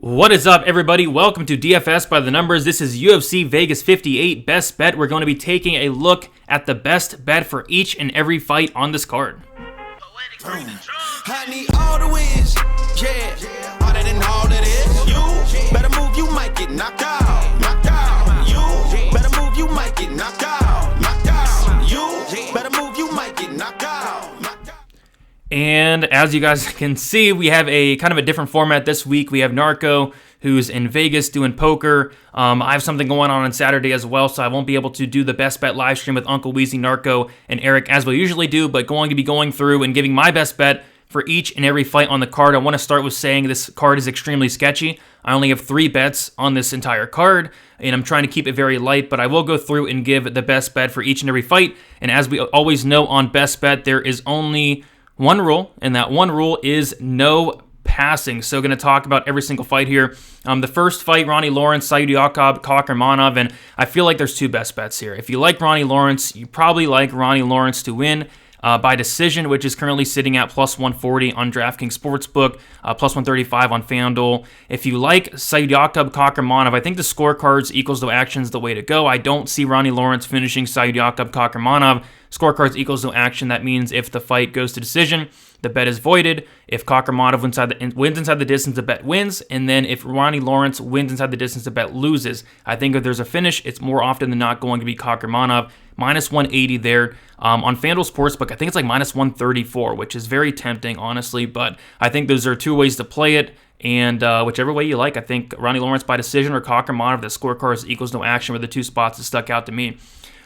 What is up, everybody? Welcome to DFS by the Numbers. This is UFC Vegas 58 Best Bet. We're going to be taking a look at the best bet for each and every fight on this card. I need all the wins, yeah. Harder than all that is. You better move, you might get knocked out. Knocked out. You better move, you might get knocked out. Knocked out. You better move, you might get knocked out. Knocked out. And as you guys can see, we have a kind of a different format this week. We have Narco, who's in Vegas doing poker. I have something going on Saturday as well, so I won't be able to do the best bet live stream with Uncle Weezy, Narco, and Eric as we usually do, but going to be going through and giving my best bet for each and every fight on the card. I want to start with saying this card is extremely sketchy. I only have 3 bets on this entire card, and I'm trying to keep it very light, but I will go through and give the best bet for each and every fight. And as we always know on best bet, there is only one rule, and that one rule is no passing. So going to talk about every single fight here. The first fight, Ronnie Lawrence, Sadykhov, Kakamonov, and I feel like there's 2 best bets here. If you like Ronnie Lawrence, you probably like Ronnie Lawrence to win by decision, which is currently sitting at plus 140 on DraftKings Sportsbook, plus 135 on FanDuel. If you like Sadykhov, Kakamonov, I think the scorecards equals no action is the way to go. I don't see Ronnie Lawrence finishing Sadykhov, Kakamonov. Scorecards equals no action. That means if the fight goes to decision, the bet is voided. If Kakamonov wins inside the distance, the bet wins. And then if Ronnie Lawrence wins inside the distance, the bet loses. I think if there's a finish, it's more often than not going to be Kakamonov. Minus 180 there. On FanDuel Sportsbook, I think it's like minus 134, which is very tempting, honestly. But I think those are 2 ways to play it. And whichever way you like, I think Ronnie Lawrence by decision or Kakamonov, the scorecards equals no action were the 2 spots that stuck out to me.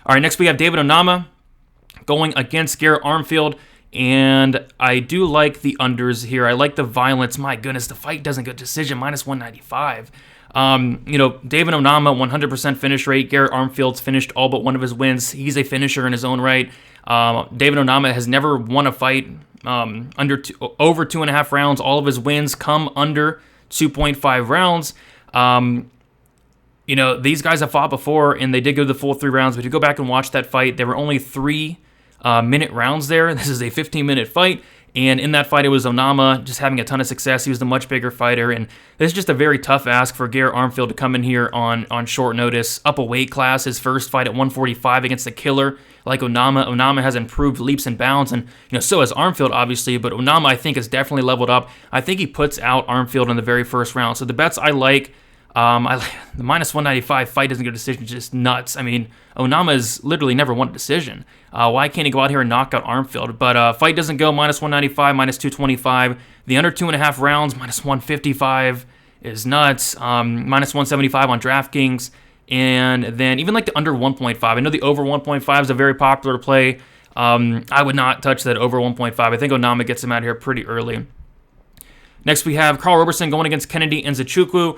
All right, next we have David Onama going against Gore Armfield. And I do like the unders here. I like the violence. My goodness, the fight doesn't go decision. Minus 195. David Onama, 100% finish rate. Gore Armfield's finished all but one of his wins. He's a finisher in his own right. David Onama has never won a fight over 2.5 rounds. All of his wins come under 2.5 rounds. These guys have fought before, and they did go the full 3 rounds. But if you go back and watch that fight, there were only 3-minute rounds there. This is a 15-minute fight, and in that fight, it was Onama just having a ton of success. He was the much bigger fighter, and this is just a very tough ask for Gore Armfield to come in here on short notice, up a weight class. His first fight at 145 against a killer like Onama. Onama has improved leaps and bounds, and so has Armfield, obviously, but Onama, I think, has definitely leveled up. I think he puts out Armfield in the very first round. So the bets I like, the minus 195 fight doesn't go decision, is just nuts. I mean, Onama has literally never won a decision. Why can't he go out here and knock out Armfield? But fight doesn't go minus 195, minus 225. The under 2.5 rounds, minus 155 is nuts. Minus 175 on DraftKings. And then even like the under 1.5. I know the over 1.5 is a very popular play. I would not touch that over 1.5. I think Onama gets him out here pretty early. Next we have Carl Roberson going against Kennedy Nzechukwu.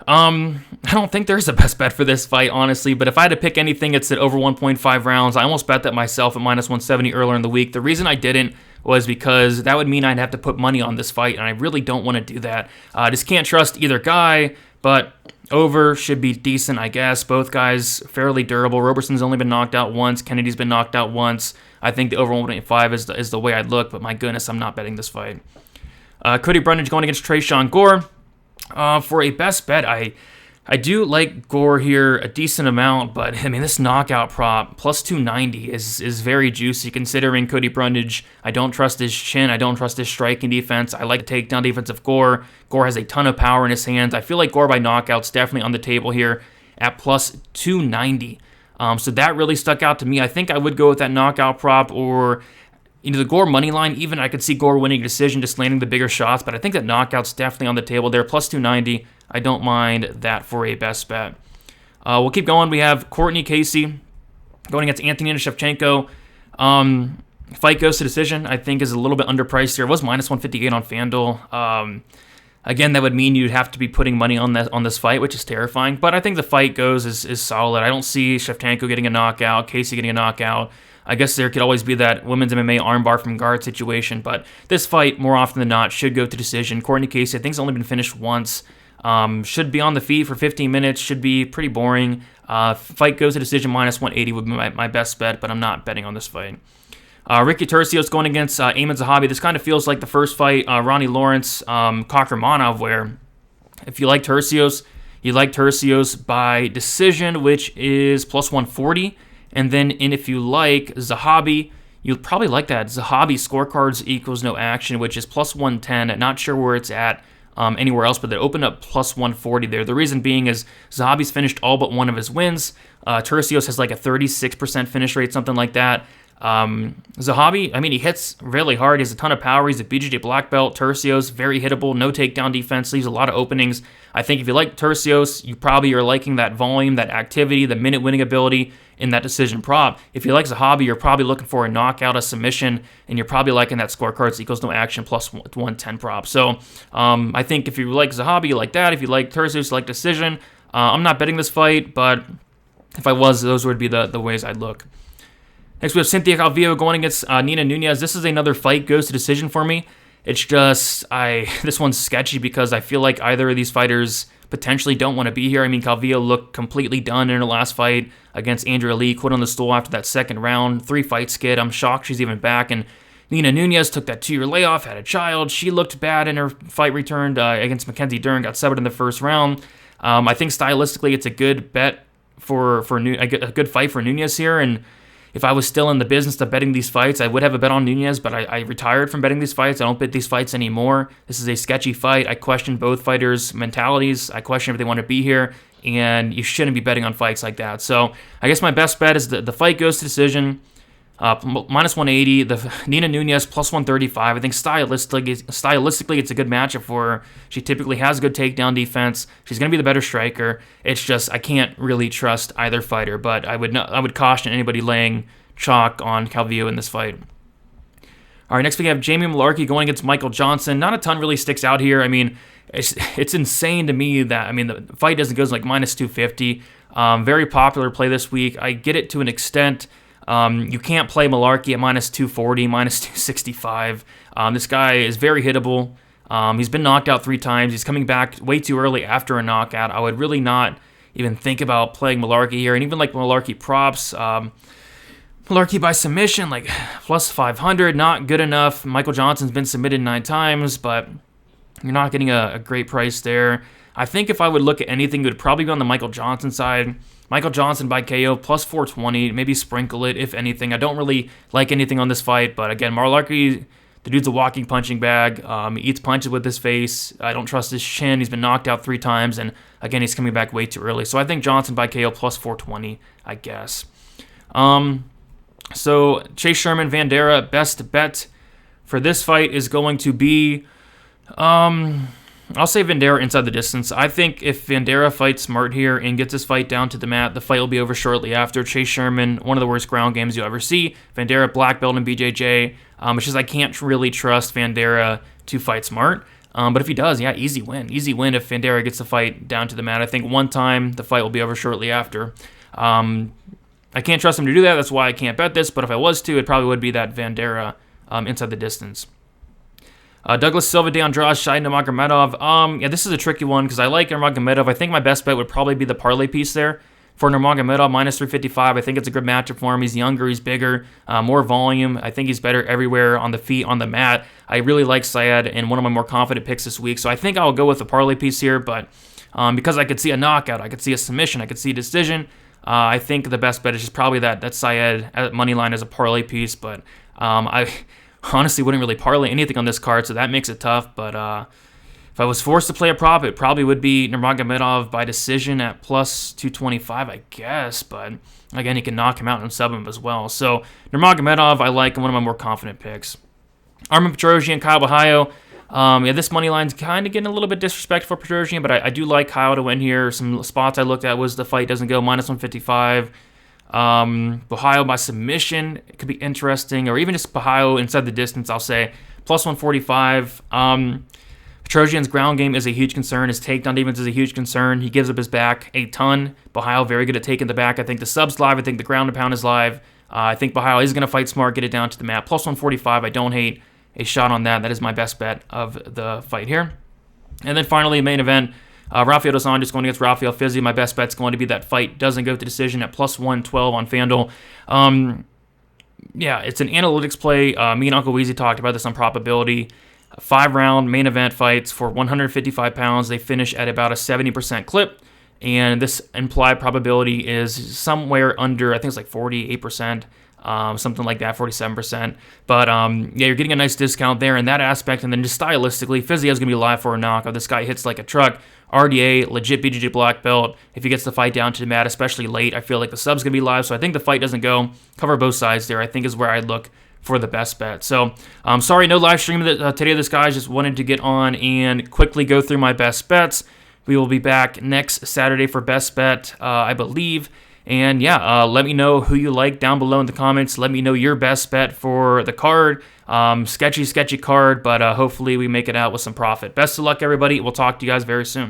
I don't think there's a best bet for this fight, honestly, but if I had to pick anything, it's at over 1.5 rounds. I almost bet that myself at minus 170 earlier in the week. The reason I didn't was because that would mean I'd have to put money on this fight, and I really don't want to do that. I just can't trust either guy, but over should be decent, I guess. Both guys fairly durable. Roberson's only been knocked out once. Kennedy's been knocked out once. I think the over 1.5 is the way I'd look, but my goodness, I'm not betting this fight. Cody Brundage going against Tresean Gore. For a best bet, I do like Gore here a decent amount, but I mean, this knockout prop, plus 290, is very juicy considering Cody Brundage. I don't trust his chin. I don't trust his striking defense. I like the takedown defense of Gore. Gore has a ton of power in his hands. I feel like Gore by knockout's definitely on the table here at plus 290. So that really stuck out to me. I think I would go with that knockout prop or the Gore money line. Even I could see Gore winning a decision, just landing the bigger shots, but I think that knockout's definitely on the table there. Plus 290, I don't mind that for a best bet. We'll keep going. We have Courtney Casey going against Anthony Shevchenko. Fight goes to decision, I think, is a little bit underpriced here. It was minus 158 on FanDuel. Again, that would mean you'd have to be putting money on this fight, which is terrifying, but I think the fight goes is solid. I don't see Shevchenko getting a knockout, Casey getting a knockout. I guess there could always be that women's MMA armbar from guard situation, but this fight, more often than not, should go to decision. Courtney Casey, I think, has only been finished once. Should be on the feet for 15 minutes. Should be pretty boring. Fight goes to decision, minus 180 would be my best bet, but I'm not betting on this fight. Ricky Tirso is going against Zahabi. This kind of feels like the first fight, Ronnie Lawrence, Kakamonov, where If you like Tirso, you like Tirso by decision, which is plus 140. And then if you like Zahabi, you'll probably like that. Zahabi scorecards equals no action, which is plus 110. Not sure where it's at anywhere else, but they opened up plus 140 there. The reason being is Zahabi's finished all but one of his wins. Tirso has like a 36% finish rate, something like that. Zahabi, I mean, he hits really hard. He has a ton of power. He's a BJJ black belt. Tirso's very hittable, no takedown defense, leaves a lot of openings. I think if you like Tirso, you probably are liking that volume, that activity, the minute winning ability in that decision prop. If you like Zahabi, you're probably looking for a knockout, a submission, and you're probably liking that scorecards equals no action plus 110 prop. So I think if you like Zahabi, you like that. If you like Tirso, you like decision. I'm not betting this fight, but if I was, those would be the ways I'd look. Next, we have Cynthia Calvillo going against Nina Nunez. This is another fight goes to decision for me. It's just, this one's sketchy because I feel like either of these fighters potentially don't want to be here. I mean, Calvillo looked completely done in her last fight against Andrea Lee, quit on the stool after that second round, 3-fight skid. I'm shocked she's even back. And Nina Nunez took that 2-year layoff, had a child. She looked bad in her fight returned against Mackenzie Dern, got severed in the first round. I think stylistically it's a good bet for a good fight for Nunez here, and if I was still in the business of betting these fights, I would have a bet on Nunez, but I retired from betting these fights. I don't bet these fights anymore. This is a sketchy fight. I question both fighters' mentalities. I question if they want to be here, and you shouldn't be betting on fights like that. So I guess my best bet is the fight goes to decision, minus 180. The Nina Nunez plus 135. I think stylistically it's a good matchup for her. She typically has good takedown defense. She's going to be the better striker. It's just I can't really trust either fighter, but I would caution anybody laying chalk on Calvillo in this fight. All right, next we have Jamie Malarkey going against Michael Johnson. Not a ton really sticks out here. I mean, it's insane to me that, the fight doesn't go like minus 250. Very popular play this week. I get it to an extent. You can't play Malarkey at minus 240, minus 265. This guy is very hittable. He's been knocked out 3 times. He's coming back way too early after a knockout. I would really not even think about playing Malarkey here. And even like Malarkey props, Malarkey by submission, like plus 500, not good enough. Michael Johnson's been submitted 9 times, but you're not getting a great price there. I think if I would look at anything, it would probably be on the Michael Johnson side. Michael Johnson by KO, plus 420, maybe sprinkle it, if anything. I don't really like anything on this fight, but again, Malarkey, the dude's a walking punching bag. He eats punches with his face. I don't trust his chin. He's been knocked out 3 times, and again, he's coming back way too early. So I think Johnson by KO, plus 420, I guess. So Chase Sherman, Vanderaa, best bet for this fight is going to be... I'll say Vanderaa inside the distance. I think if Vanderaa fights smart here and gets this fight down to the mat, the fight will be over shortly after. Chase Sherman, one of the worst ground games you'll ever see. Vanderaa, black belt in BJJ. It's just I can't really trust Vanderaa to fight smart. But if he does, yeah, easy win. Easy win if Vanderaa gets the fight down to the mat. I think one time the fight will be over shortly after. I can't trust him to do that. That's why I can't bet this. But if I was to, it probably would be that Vanderaa inside the distance. Douglas Silva, De Andrade, Shai Nurmagomedov. Yeah, this is a tricky one because I like Nurmagomedov. I think my best bet would probably be the parlay piece there for Nurmagomedov, minus 355. I think it's a good matchup for him. He's younger, he's bigger, more volume. I think he's better everywhere on the feet, on the mat. I really like Syed and one of my more confident picks this week. So I think I'll go with the parlay piece here, but because I could see a knockout, I could see a submission, I could see a decision, I think the best bet is just probably that Syed at money line as a parlay piece, but I honestly wouldn't really parlay anything on this card, so that makes it tough. But if I was forced to play a prop, it probably would be Nurmagomedov by decision at plus 225, I guess. But again, he can knock him out and sub him as well. So Nurmagomedov, I like, one of my more confident picks. Armin Petrosian, Kyle Bahayo. Yeah, this money line's kind of getting a little bit disrespectful for Petrosian, but I do like Kyle to win here. Some spots I looked at was the fight doesn't go, minus 155. Bahayo by submission, it could be interesting, or even just Bahayo inside the distance, I'll say, plus 145. Petrosian's ground game is a huge concern. His takedown defense is a huge concern. He gives up his back a ton. Bahayo very good at taking the back. I think the sub's live. I think the ground and pound is live. I think Bahayo is going to fight smart, get it down to the mat. Plus 145, I don't hate a shot on that. That is my best bet of the fight here. And then finally, main event, Rafael dos Anjos going against Rafael Fiziev. My best bet's going to be that fight doesn't go to decision at plus 112 on FanDuel. Yeah, it's an analytics play. Me and Uncle Weezy talked about this on probability. 5-round main event fights for 155 pounds. They finish at about a 70% clip, and this implied probability is somewhere under, I think it's like 48%. Something like that, 47%. But yeah, you're getting a nice discount there in that aspect. And then just stylistically, Fiziev's going to be live for a knockout. This guy hits like a truck. RDA, legit BJJ black belt. If he gets the fight down to the mat, especially late, I feel like the sub's going to be live. So I think the fight doesn't go. Cover both sides there, I think, is where I'd look for the best bet. So sorry, no live stream today of this, guys. Just wanted to get on and quickly go through my best bets. We will be back next Saturday for best bet, I believe. And yeah, let me know who you like down below in the comments. Let me know your best bet for the card. Sketchy card, but hopefully we make it out with some profit. Best of luck, everybody. We'll talk to you guys very soon.